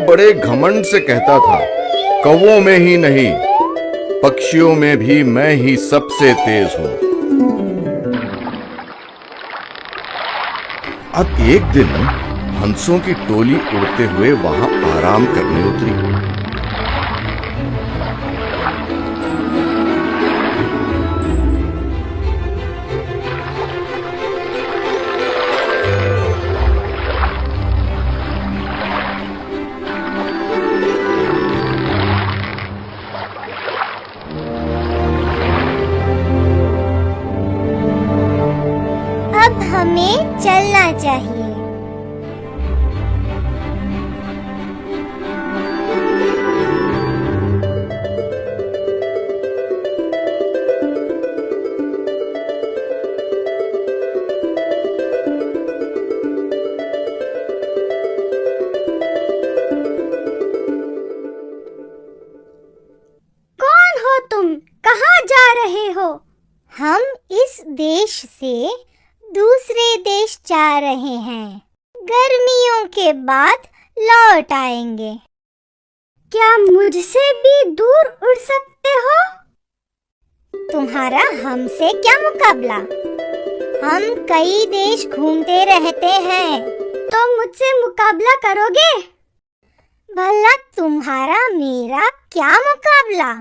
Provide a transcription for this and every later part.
बड़े घमंड से कहता था, कौवों में ही नहीं पक्षियों में भी मैं ही सबसे तेज हूं। अब एक दिन हंसों की टोली उड़ते हुए वहां आराम करने उतरी। अब हमें चलना चाहिए। कौन हो तुम? कहाँ जा रहे हो? हम इस देश से दूसरे देश जा रहे हैं। गर्मियों के बाद लौट आएंगे। क्या मुझसे भी दूर उड़ सकते हो? तुम्हारा हमसे क्या मुकाबला? हम कई देश घूमते रहते हैं। तो मुझसे मुकाबला करोगे? भला तुम्हारा मेरा क्या मुकाबला?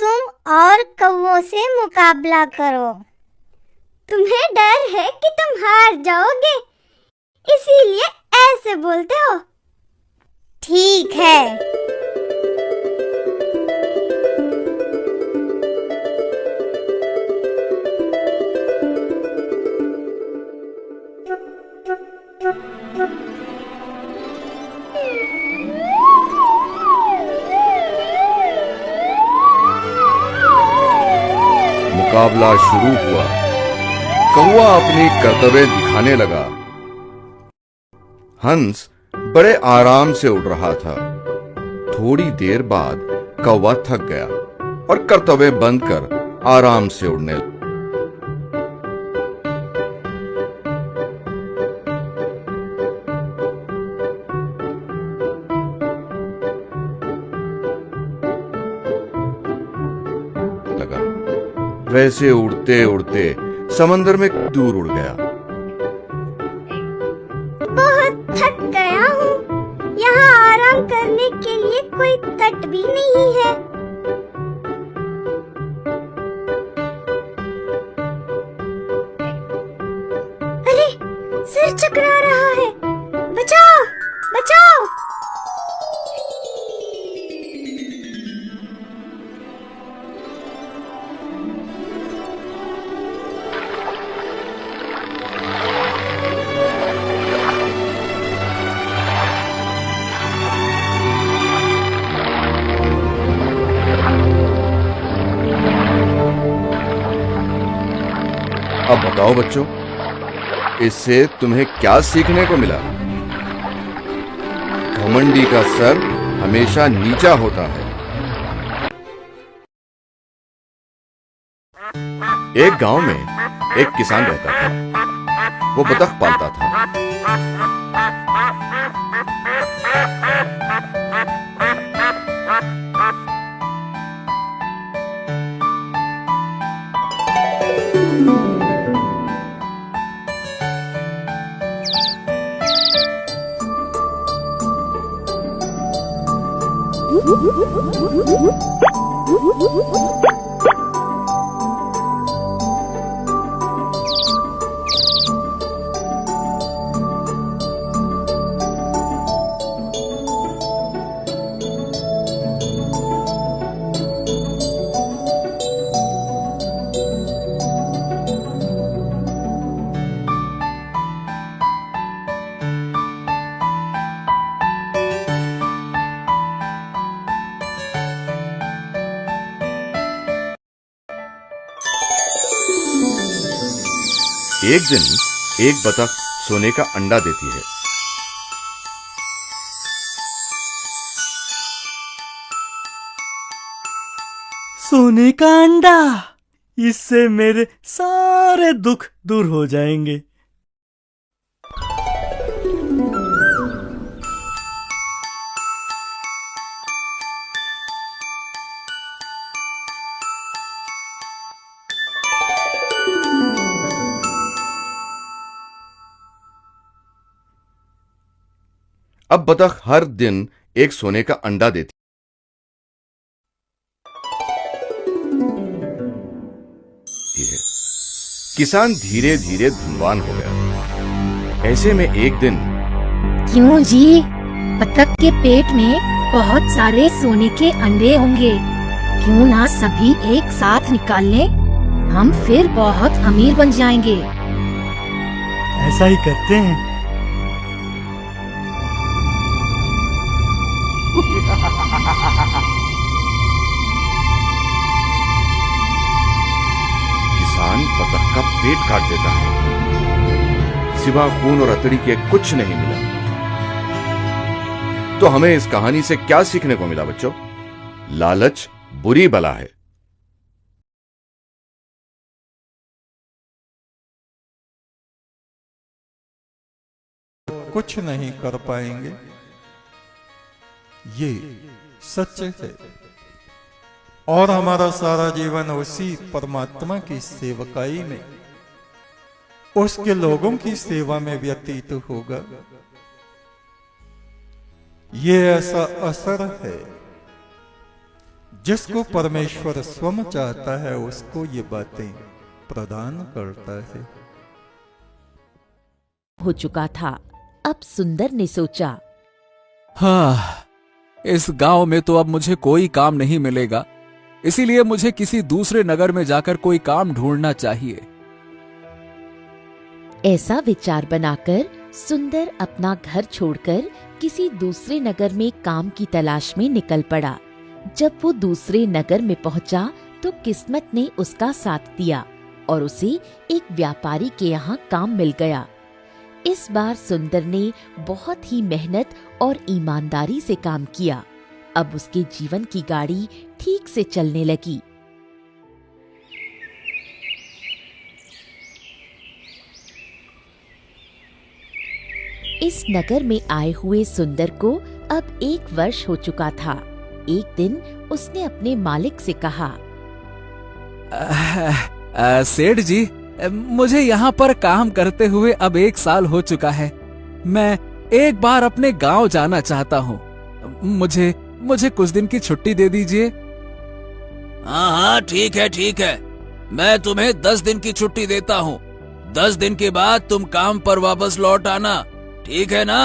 तुम और कौवों से मुकाबला करो। तुम्हें डर है कि तुम हार जाओगे, इसीलिए ऐसे बोलते हो। ठीक है। मुकाबला शुरू हुआ। कौवा अपनी करतबें दिखाने लगा। हंस बड़े आराम से उड़ रहा था। थोड़ी देर बाद कौवा थक गया और करतबें बंद कर आराम से उड़ने लगा। वैसे उड़ते उड़ते समंदर में दूर उड़ गया। बहुत थक गया हूँ। यहाँ आराम करने के लिए कोई तट भी नहीं है। अरे, सिर चकरा रहा है। बचाओ, बचाओ। अब बताओ बच्चों, इससे तुम्हें क्या सीखने को मिला? घमंडी का सर हमेशा नीचा होता है। एक गांव में एक किसान रहता था। वो बतख पालता था। एक दिन एक बतख सोने का अंडा देती है। सोने का अंडा, इससे मेरे सारे दुख दूर हो जाएंगे। अब बतख हर दिन एक सोने का अंडा देती है। किसान धीरे धीरे धनवान हो गया। ऐसे में एक दिन क्यों जी, बतख के पेट में बहुत सारे सोने के अंडे होंगे, क्यों ना सभी एक साथ निकाल लें, हम फिर बहुत अमीर बन जाएंगे। ऐसा ही करते हैं। किसान बतख का पेट काट देता है। सिवा खून और अतड़ी के कुछ नहीं मिला। तो हमें इस कहानी से क्या सीखने को मिला बच्चों? लालच बुरी बला है। कुछ नहीं कर पाएंगे, ये सच है। और हमारा सारा जीवन उसी परमात्मा की सेवकाई में, उसके लोगों की सेवा में व्यतीत होगा। ये ऐसा असर है जिसको परमेश्वर स्वयं चाहता है, उसको ये बातें प्रदान करता है। हो चुका था। अब सुंदर ने सोचा, हाँ, इस गांव में तो अब मुझे कोई काम नहीं मिलेगा, इसीलिए मुझे किसी दूसरे नगर में जाकर कोई काम ढूंढना चाहिए। ऐसा विचार बनाकर सुंदर अपना घर छोड़कर किसी दूसरे नगर में काम की तलाश में निकल पड़ा। जब वो दूसरे नगर में पहुंचा तो किस्मत ने उसका साथ दिया और उसे एक व्यापारी के यहाँ काम मिल गया। इस बार सुंदर ने बहुत ही मेहनत और ईमानदारी से काम किया। अब उसके जीवन की गाड़ी ठीक से चलने लगी। इस नगर में आए हुए सुंदर को अब 1 वर्ष हो चुका था। एक दिन उसने अपने मालिक से कहा, सेठ जी, मुझे यहाँ पर काम करते हुए अब 1 साल हो चुका है। मैं एक बार अपने गांव जाना चाहता हूँ। मुझे कुछ दिन की छुट्टी दे दीजिए। हाँ, ठीक है। मैं तुम्हें 10 दिन की छुट्टी देता हूँ। 10 दिन के बाद तुम काम पर वापस लौट आना, ठीक है ना?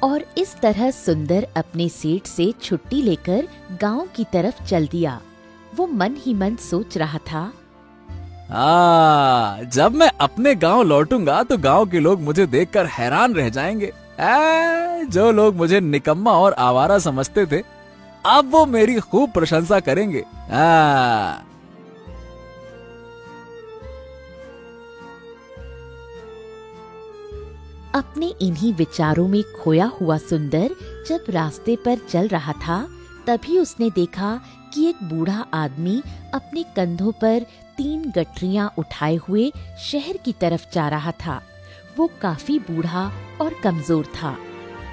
और इस तरह सुंदर अपने सेठ से छुट्टी लेकर गांव की तरफ चल दिया। वो मन ही मन सोच रहा था, जब मैं अपने गांव लौटूंगा तो गांव के लोग मुझे देखकर हैरान रह जाएंगे। जो लोग मुझे निकम्मा और आवारा समझते थे, अब वो मेरी खूब प्रशंसा करेंगे। अपने इन्हीं विचारों में खोया हुआ सुंदर जब रास्ते पर चल रहा था, तभी उसने देखा कि एक बूढ़ा आदमी अपने कंधों पर 3 गठरियां उठाए हुए शहर की तरफ जा रहा था। वो काफी बूढ़ा और कमजोर था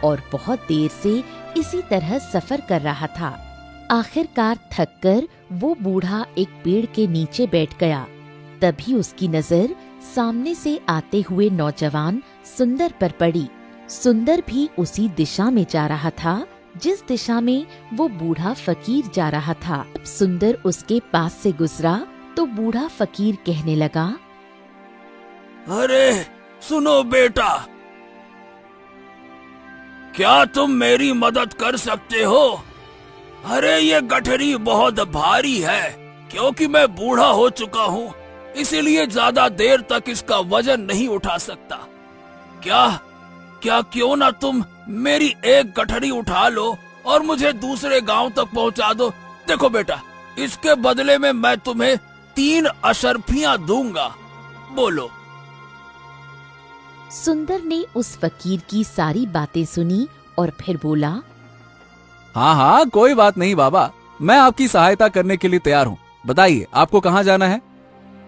और बहुत देर से इसी तरह सफर कर रहा था। आखिरकार थककर वो बूढ़ा एक पेड़ के नीचे बैठ गया। तभी उसकी नजर सामने से आते हुए नौजवान सुंदर पर पड़ी। सुंदर भी उसी दिशा में जा रहा था जिस दिशा में वो बूढ़ा फकीर जा रहा था। जब सुंदर उसके पास से गुजरा तो बूढ़ा फकीर कहने लगा, अरे सुनो बेटा, क्या तुम मेरी मदद कर सकते हो? अरे ये गठरी बहुत भारी है, क्योंकि मैं बूढ़ा हो चुका हूँ, इसीलिए ज्यादा देर तक इसका वजन नहीं उठा सकता। क्या क्यों ना तुम मेरी एक गठरी उठा लो और मुझे दूसरे गांव तक पहुंचा दो। देखो बेटा, इसके बदले में मैं तुम्हें 3 अशर्फियां दूंगा। बोलो। सुंदर ने उस फकीर की सारी बातें सुनी और फिर बोला, हाँ, कोई बात नहीं बाबा, मैं आपकी सहायता करने के लिए तैयार हूँ। बताइए, आपको कहाँ जाना है?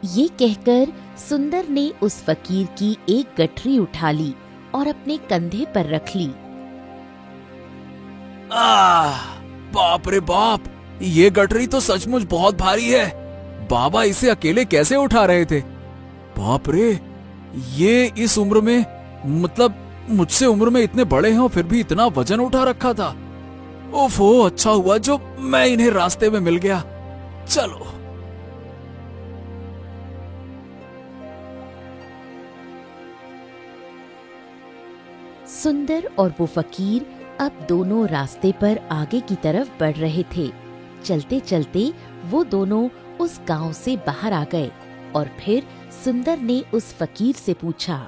ये कहकर सुंदर ने उस फकीर की एक गठरी उठा ली और अपने कंधे पर रख ली। बाप रे बाप, ये गठरी तो सचमुच बहुत भारी है। बाबा इसे अकेले कैसे उठा रहे थे? बाप रे, ये इस उम्र में, मतलब मुझसे उम्र में इतने बड़े हैं और फिर भी इतना वजन उठा रखा था। ओफो, अच्छा हुआ जो मैं इन्हें रास्ते में मिल गया। चलो। सुंदर और वो फकीर अब दोनों रास्ते पर आगे की तरफ बढ़ रहे थे। चलते चलते वो दोनों उस गांव से बाहर आ गए और फिर सुंदर ने उस फकीर से पूछा,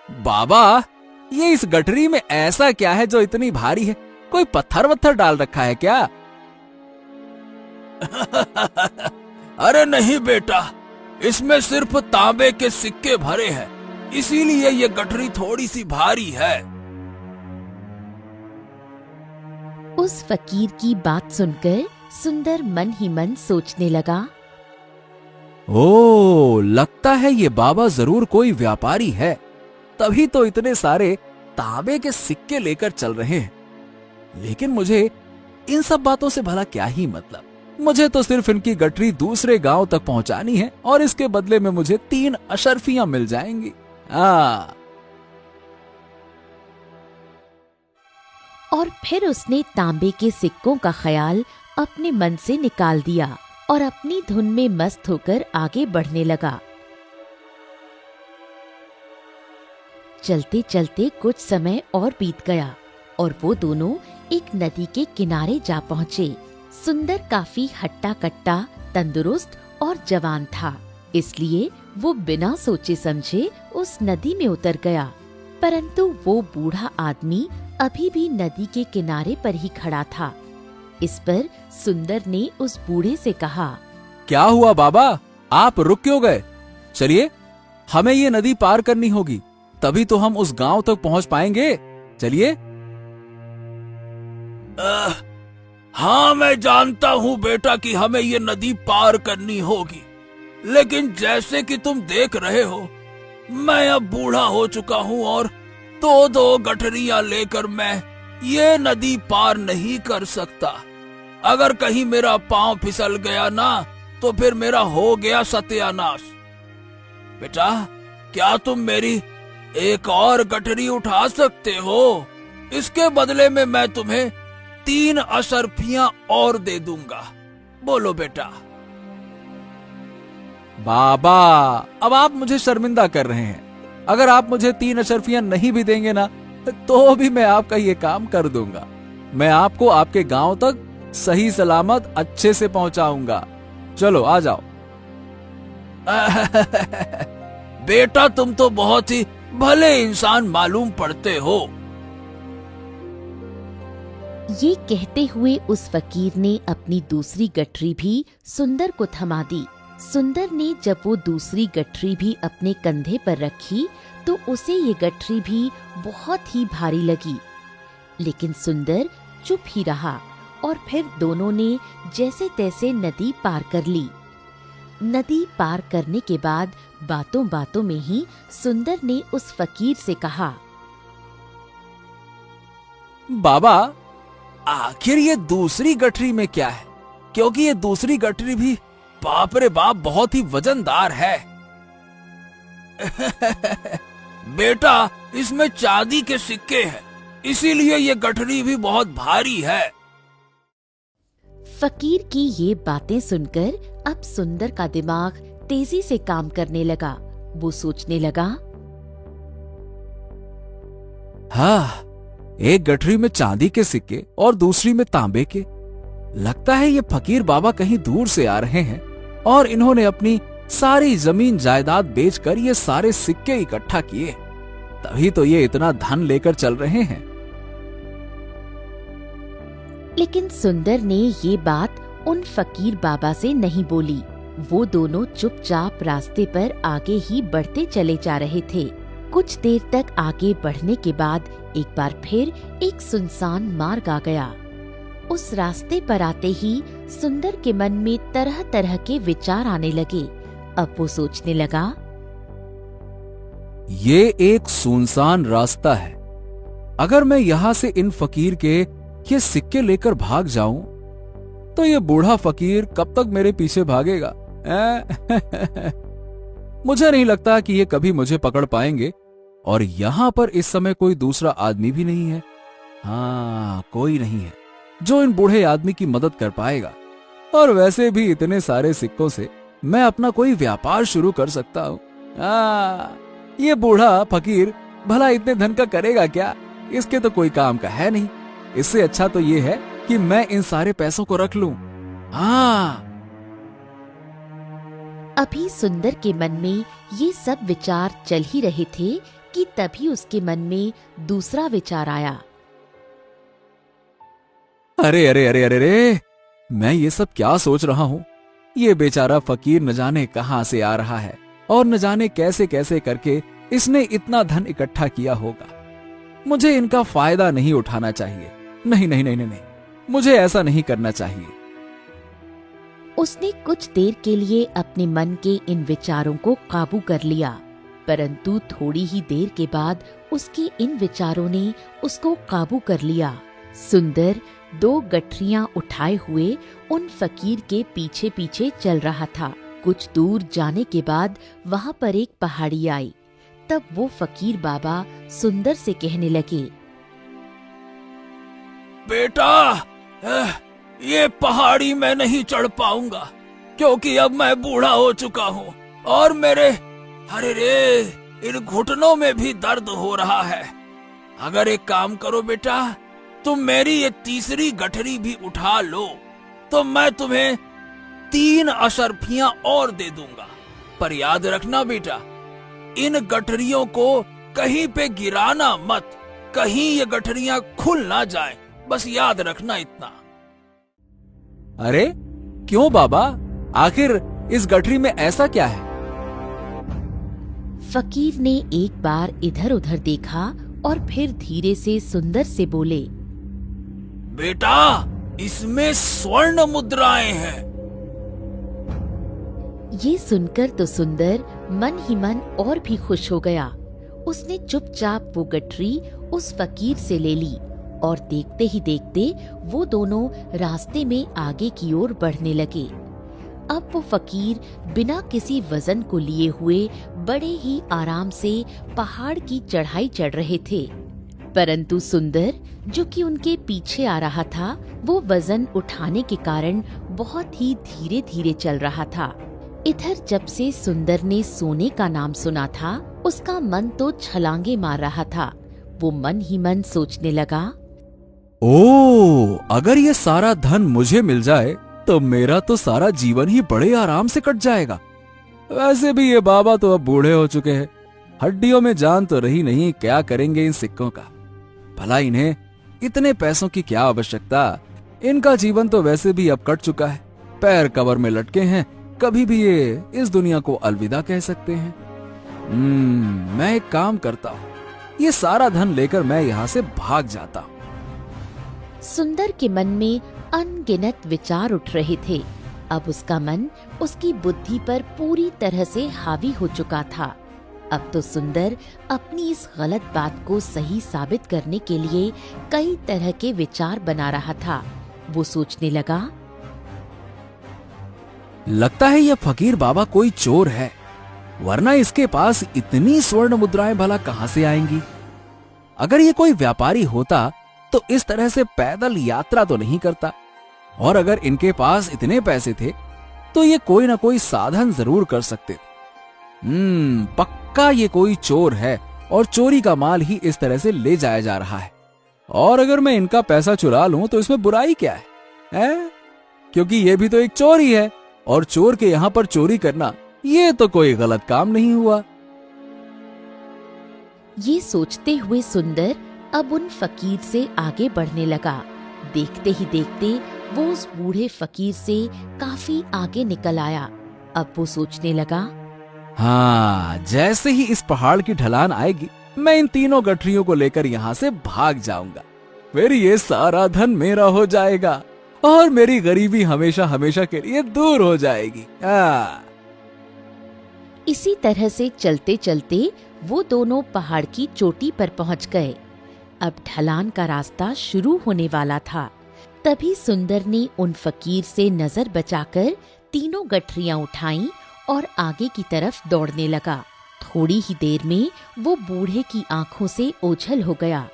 बाबा, ये इस गठरी में ऐसा क्या है जो इतनी भारी है? कोई पत्थर वत्थर डाल रखा है क्या? अरे नहीं बेटा, इसमें सिर्फ तांबे के सिक्के भरे हैं, इसीलिए ये गठरी थोड़ी सी भारी है। उस फकीर की बात सुनकर सुंदर मन ही मन सोचने लगा, ओ, लगता है ये बाबा जरूर कोई व्यापारी है, तभी तो इतने सारे तांबे के सिक्के लेकर चल रहे हैं। लेकिन मुझे इन सब बातों से भला क्या ही मतलब? मुझे तो सिर्फ इनकी गठरी दूसरे गांव तक पहुंचानी है और इसके बदले में मुझे 3 अशर्फियां मिल जाएंगी। और फिर उसने तांबे के सिक्कों का ख्याल अपने मन से निकाल दिया और अपनी धुन में मस्त होकर आगे बढ़ने लगा। चलते चलते कुछ समय और बीत गया और वो दोनों एक नदी के किनारे जा पहुँचे। सुंदर काफी हट्टा कट्टा, तंदुरुस्त और जवान था, इसलिए वो बिना सोचे समझे उस नदी में उतर गया। परंतु वो बूढ़ा आदमी अभी भी नदी के किनारे पर ही खड़ा था। इस पर सुंदर ने उस बूढ़े से कहा, क्या हुआ बाबा, आप रुक क्यों गए? चलिए, हमें ये नदी पार करनी होगी, तभी तो हम उस गांव तक पहुंच पाएंगे। चलिए। हाँ, मैं जानता हूँ बेटा कि हमें ये नदी पार करनी होगी, लेकिन जैसे कि तुम देख रहे हो, मैं अब बूढ़ा हो चुका हूँ और 2-2 गठरियां लेकर मैं ये नदी पार नहीं कर सकता। अगर कहीं मेरा पांव फिसल गया ना, तो फिर मेरा हो गया सत्यानाश। बेटा, क्या तुम मेरी एक और गठरी उठा सकते हो? इसके बदले में मैं तुम्हें 3 अशर्फियां और दे दूंगा। बोलो बेटा। बाबा, अब आप मुझे शर्मिंदा कर रहे हैं। अगर आप मुझे 3 अशर्फियां नहीं भी देंगे ना, तो भी मैं आपका ये काम कर दूंगा। मैं आपको आपके गांव तक सही सलामत अच्छे से पहुंचाऊंगा। चलो, आ जाओ। बेटा, तुम तो बहुत ही भले इंसान मालूम पड़ते हो। ये कहते हुए उस फकीर ने अपनी दूसरी गठरी भी सुंदर को थमा दी। सुंदर ने जब वो दूसरी गठरी भी अपने कंधे पर रखी तो उसे ये गठरी भी बहुत ही भारी लगी। लेकिन सुंदर चुप ही रहा और फिर दोनों ने जैसे तैसे नदी पार कर ली। नदी पार करने के बाद बातों बातों में ही सुंदर ने उस फकीर से कहा, बाबा, आखिर ये दूसरी गठरी में क्या है? क्योंकि ये दूसरी गठरी भी, बाप रे बाप, बहुत ही वजनदार है। बेटा, इसमें चांदी के सिक्के हैं, इसीलिए ये गठरी भी बहुत भारी है। फकीर की ये बातें सुनकर अब सुंदर का दिमाग तेजी से काम करने लगा। वो सोचने लगा, हाँ, एक गठरी में चांदी के सिक्के और दूसरी में तांबे के। लगता है ये फकीर बाबा कहीं दूर से आ रहे हैं और इन्होंने अपनी सारी जमीन जायदाद बेचकर ये सारे सिक्के इकट्ठा किए, तभी तो ये इतना धन लेकर चल रहे हैं। लेकिन सुंदर ने ये बात उन फकीर बाबा से नहीं बोली। वो दोनों चुपचाप रास्ते पर आगे ही बढ़ते चले जा रहे थे। कुछ देर तक आगे बढ़ने के बाद एक बार फिर एक सुनसान मार्ग आ गया। उस रास्ते पर आते ही सुंदर के मन में तरह तरह के विचार आने लगे। अब वो सोचने लगा, ये एक सुनसान रास्ता है। अगर मैं यहाँ से इन फकीर के ये सिक्के लेकर भाग जाऊं तो ये बूढ़ा फकीर कब तक मेरे पीछे भागेगा? मुझे नहीं लगता कि ये कभी मुझे पकड़ पाएंगे। और यहाँ पर इस समय कोई दूसरा आदमी भी नहीं है। हाँ, कोई नहीं है जो इन बूढ़े आदमी की मदद कर पाएगा। और वैसे भी इतने सारे सिक्कों से मैं अपना कोई व्यापार शुरू कर सकता हूँ। ये बूढ़ा फकीर भला इतने धन का करेगा क्या? इसके तो कोई काम का है नहीं। इससे अच्छा तो ये है कि मैं इन सारे पैसों को रख लूं। हाँ। अभी सुंदर के मन में ये सब विचार चल ही रहे थे कि तभी उसके मन में दूसरा विचार आया। अरे अरे अरे अरे अरे, मैं ये सब क्या सोच रहा हूँ? ये बेचारा फकीर न जाने कहां से आ रहा है और न जाने कैसे कैसे करके इसने इतना धन इकट्ठा किया होगा। मुझे इनका फायदा नहीं उठाना चाहिए। नहीं नहीं नहीं नहीं, नहीं। मुझे ऐसा नहीं करना चाहिए। उसने कुछ देर के लिए अपने मन के इन विचारों को काबू कर लिया, परंतु थोड़ी ही देर के बाद उसके इन विचारों ने उसको काबू कर लिया। सुंदर 2 गठरियां उठाए हुए उन फकीर के पीछे पीछे चल रहा था। कुछ दूर जाने के बाद वहां पर एक पहाड़ी आई। तब वो फकीर बाबा सुंदर से कहने लगे, बेटा, ये पहाड़ी मैं नहीं चढ़ पाऊंगा क्योंकि अब मैं बूढ़ा हो चुका हूँ और मेरे अरे रे इन घुटनों में भी दर्द हो रहा है। अगर एक काम करो बेटा, तुम मेरी ये तीसरी गठरी भी उठा लो तो मैं तुम्हें 3 अशर्फियां और दे दूंगा। पर याद रखना बेटा, इन गठरियों को कहीं पे गिराना मत, कहीं ये गठरियां खुल ना जाएं। बस याद रखना इतना। अरे क्यों बाबा, आखिर इस गठरी में ऐसा क्या है? फकीर ने एक बार इधर उधर देखा और फिर धीरे से सुंदर से बोले, बेटा, इसमें स्वर्ण मुद्राएं हैं। ये सुनकर तो सुंदर मन ही मन और भी खुश हो गया। उसने चुपचाप वो गठरी उस फकीर से ले ली और देखते ही देखते वो दोनों रास्ते में आगे की ओर बढ़ने लगे। अब वो फकीर बिना किसी वजन को लिए हुए बड़े ही आराम से पहाड़ की चढ़ाई चढ़ रहे थे, परंतु सुंदर जो कि उनके पीछे आ रहा था वो वजन उठाने के कारण बहुत ही धीरे धीरे चल रहा था। इधर जब से सुंदर ने सोने का नाम सुना था उसका मन तो छलांगे मार रहा था। वो मन ही मन सोचने लगा, ओ, अगर ये सारा धन मुझे मिल जाए तो मेरा तो सारा जीवन ही बड़े आराम से कट जाएगा। वैसे भी ये बाबा तो अब बूढ़े हो चुके हैं, हड्डियों में जान तो रही नहीं, क्या करेंगे इन सिक्कों का? भला इन्हें इतने पैसों की क्या आवश्यकता? इनका जीवन तो वैसे भी अब कट चुका है, पैर कब्र में लटके हैं, कभी भी ये इस दुनिया को अलविदा कह सकते हैं। मैं एक काम करता हूँ, ये सारा धन लेकर मैं यहाँ से भाग जाता हूँ। सुंदर के मन में अनगिनत विचार उठ रहे थे। अब उसका मन उसकी बुद्धि पर पूरी तरह से हावी हो चुका था। अब तो सुंदर अपनी इस गलत बात को सही साबित करने के लिए कई तरह के विचार बना रहा था। वो सोचने लगा, लगता है यह फकीर बाबा कोई चोर है, वरना इसके पास इतनी स्वर्ण मुद्राएं भला कहां से आएंगी? अगर ये कोई व्यापारी होता तो इस तरह से पैदल यात्रा तो नहीं करता, और अगर इनके पास इतने पैसे थे तो ये कोई ना कोई साधन जरूर कर सकते थे। पक्का ये कोई चोर है और चोरी का माल ही इस तरह से ले जाया जा रहा है। और अगर मैं इनका पैसा चुरा लूं तो इसमें बुराई क्या है? क्योंकि ये भी तो एक चोर ही है, और चोर के यहाँ पर चोरी करना ये तो कोई गलत काम नहीं हुआ। ये सोचते हुए सुंदर अब उन फकीर से आगे बढ़ने लगा। देखते ही देखते वो उस बूढ़े फकीर से काफी आगे निकल आया। अब वो सोचने लगा, हाँ, जैसे ही इस पहाड़ की ढलान आएगी मैं इन तीनों गठरियों को लेकर यहाँ से भाग जाऊंगा, फिर ये सारा धन मेरा हो जाएगा और मेरी गरीबी हमेशा हमेशा के लिए दूर हो जाएगी। इसी तरह से चलते चलते वो दोनों पहाड़ की चोटी पर पहुंच गए। अब ढलान का रास्ता शुरू होने वाला था। तभी सुंदर ने उन फकीर से नजर बचाकर तीनों गठरियां उठाईं और आगे की तरफ दौड़ने लगा। थोड़ी ही देर में वो बूढ़े की आंखों से ओझल हो गया।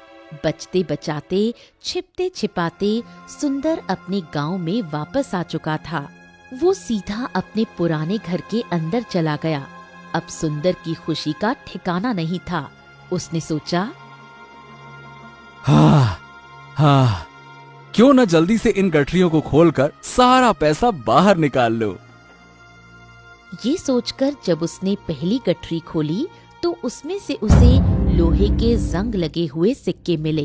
बचते बचाते, छिपते छिपाते सुंदर अपने गांव में वापस आ चुका था। वो सीधा अपने पुराने घर के अंदर चला गया। अब सुंदर की खुशी का ठिकाना नहीं था। उसने सोचा, हाँ, क्यों न जल्दी से इन गठरियों को खोलकर सारा पैसा बाहर निकाल लो। ये सोचकर जब उसने पहली गठरी खोली तो उसमें से उसे लोहे के जंग लगे हुए सिक्के मिले।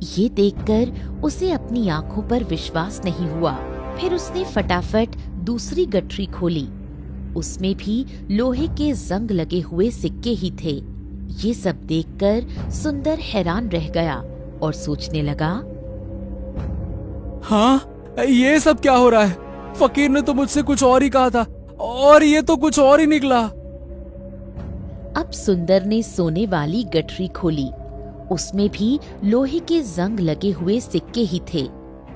ये देखकर उसे अपनी आंखों पर विश्वास नहीं हुआ। फिर उसने फटाफट दूसरी गठरी खोली। उसमें भी लोहे के जंग लगे हुए सिक्के ही थे। ये सब देखकर सुंदर हैरान रह गया और सोचने लगा, हाँ, ये सब क्या हो रहा है? फकीर ने तो मुझसे कुछ और ही कहा था और ये तो कुछ और ही निकला। अब सुंदर ने सोने वाली गठरी खोली। उसमें भी लोहे के जंग लगे हुए सिक्के ही थे।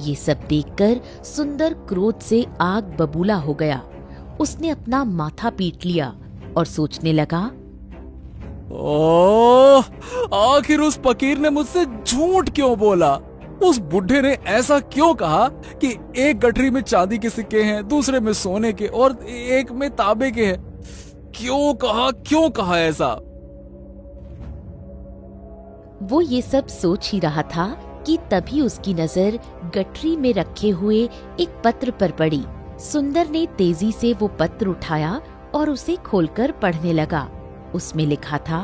ये सब देखकर सुंदर क्रोध से आग बबूला हो गया। उसने अपना माथा पीट लिया और सोचने लगा, ओह, आखिर उस फकीर ने मुझसे झूठ क्यों बोला? उस बुढ़े ने ऐसा क्यों कहा कि एक गठरी में चांदी के सिक्के हैं, दूसरे में सोने के और एक में तांबे के हैं? क्यों कहा ऐसा? वो ये सब सोच ही रहा था कि तभी उसकी नजर गठरी में रखे हुए एक पत्र पर पड़ी। सुंदर ने तेजी से वो पत्र उठाया और उसे खोलकर पढ़ने लगा। उसमें लिखा था,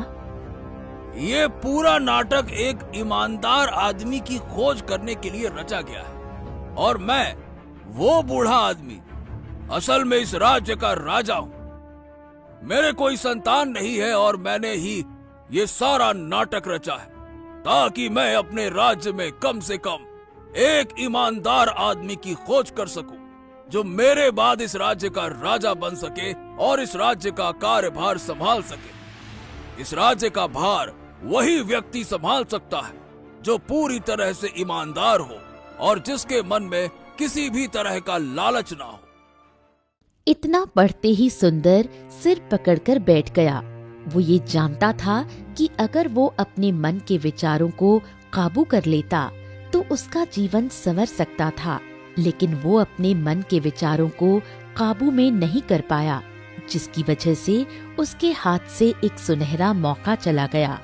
ये पूरा नाटक एक ईमानदार आदमी की खोज करने के लिए रचा गया है और मैं वो बूढ़ा आदमी असल में इस राज्य का राजा हूँ। मेरे कोई संतान नहीं है और मैंने ही ये सारा नाटक रचा है ताकि मैं अपने राज्य में कम से कम एक ईमानदार आदमी की खोज कर सकूं जो मेरे बाद इस राज्य का राजा बन सके और इस राज्य का कार्यभार संभाल सके। इस राज्य का भार वही व्यक्ति संभाल सकता है जो पूरी तरह से ईमानदार हो और जिसके मन में किसी भी तरह का लालच ना हो। इतना पढ़ते ही सुंदर सिर पकड़कर बैठ गया। वो ये जानता था कि अगर वो अपने मन के विचारों को काबू कर लेता तो उसका जीवन संवर सकता था, लेकिन वो अपने मन के विचारों को काबू में नहीं कर पाया, जिसकी वजह से उसके हाथ से एक सुनहरा मौका चला गया।